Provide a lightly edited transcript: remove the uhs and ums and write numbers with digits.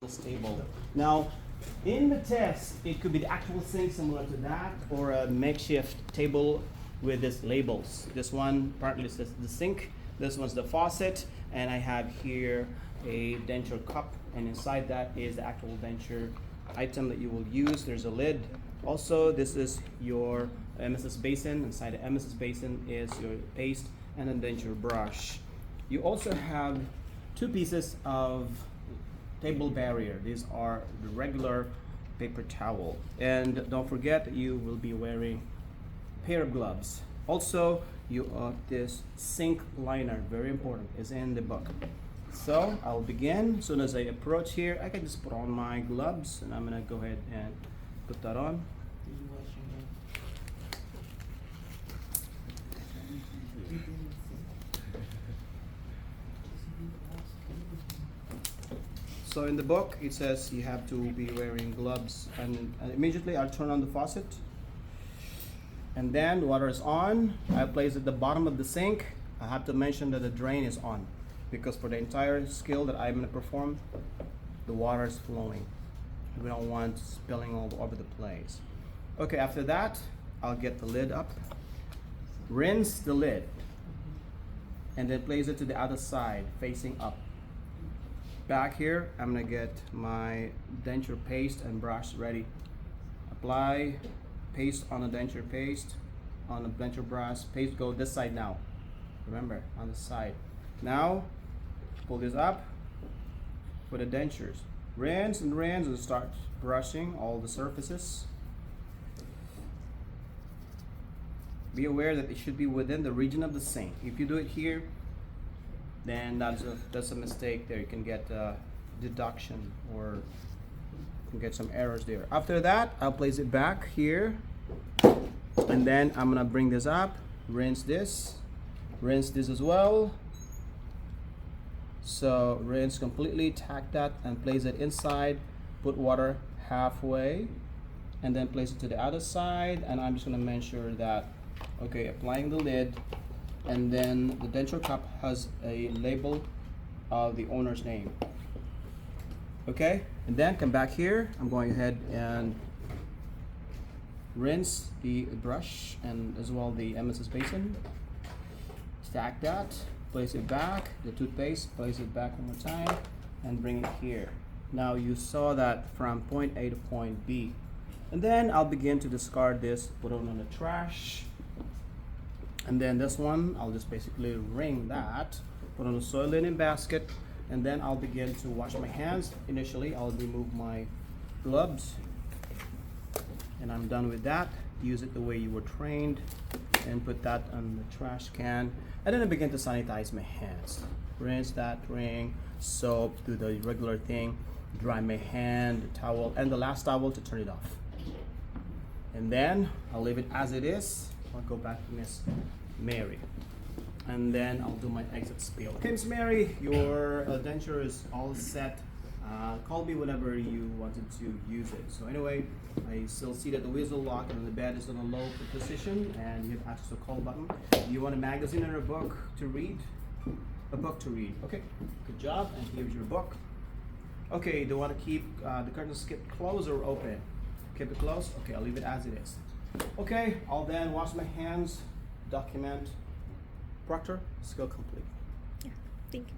this table. Now, in the test, it could be the actual sink similar to that, or a makeshift table with these labels. This one partly says the sink, this one's the faucet, and I have here a denture cup, and inside that is the actual denture item that you will use. There's a lid. Also, this is your MSS basin. Inside the MSS basin is your paste and a denture brush. You also have two pieces of table barrier. These are the regular paper towel. And don't forget that you will be wearing a pair of gloves. Also, this sink liner, very important, is in the book. So I'll begin. As soon as I approach here, I can just put on my gloves, and I'm gonna go ahead and put that on. So in the book, it says you have to be wearing gloves, and immediately I'll turn on the faucet. And then water is on. I place it at the bottom of the sink. I have to mention that the drain is on, because for the entire skill that I'm going to perform, the water is flowing. We don't want spilling all over the place. Okay, after that, I'll get the lid up, rinse the lid, and then place it to the other side, facing up. Back here, I'm gonna get my denture paste and brush ready. Apply paste on the denture paste, on the denture brush. Paste go this side now. Remember, on the side. Now, pull this up for the dentures. Rinse and start brushing all the surfaces. Be aware that it should be within the region of the sink. If you do it here, then that's a mistake there. You can get deduction, or you can get some errors there. After that, I'll place it back here, and then I'm gonna bring this up, rinse this as well. So rinse completely, tack that, and place it inside. Put water halfway, and then place it to the other side. And I'm just gonna make sure that, okay, applying the lid. And then the denture cup has a label of the owner's name. Okay, and then come back here. I'm going ahead and rinse the brush and as well the MSS basin. Stack that, place it back, the toothpaste, place it back one more time, and bring it here. Now you saw that from point A to point B. And then I'll begin to discard this, put it on the trash. And then this one, I'll just basically wring that, put on a soil linen basket, and then I'll begin to wash my hands. Initially, I'll remove my gloves, and I'm done with that. Use it the way you were trained, and put that on the trash can. And then I begin to sanitize my hands. Rinse that, wring, soap, do the regular thing, dry my hand, the towel, and the last towel to turn it off. And then I'll leave it as it is. I'll go back to Miss Mary, and then I'll do my exit spiel. Okay, Miss Mary, your denture is all set. Call me whenever you wanted to use it. So anyway, I still see that the whistle lock and the bed is in a low position, and you have access to a call button. Do you want a magazine or a book to read? A book to read. Okay, good job. And here's your book. Okay, do you want to keep the curtains closed or open? Keep it closed. Okay, I'll leave it as it is. Okay, I'll then wash my hands, document. Proctor, skill complete. Yeah, thank you.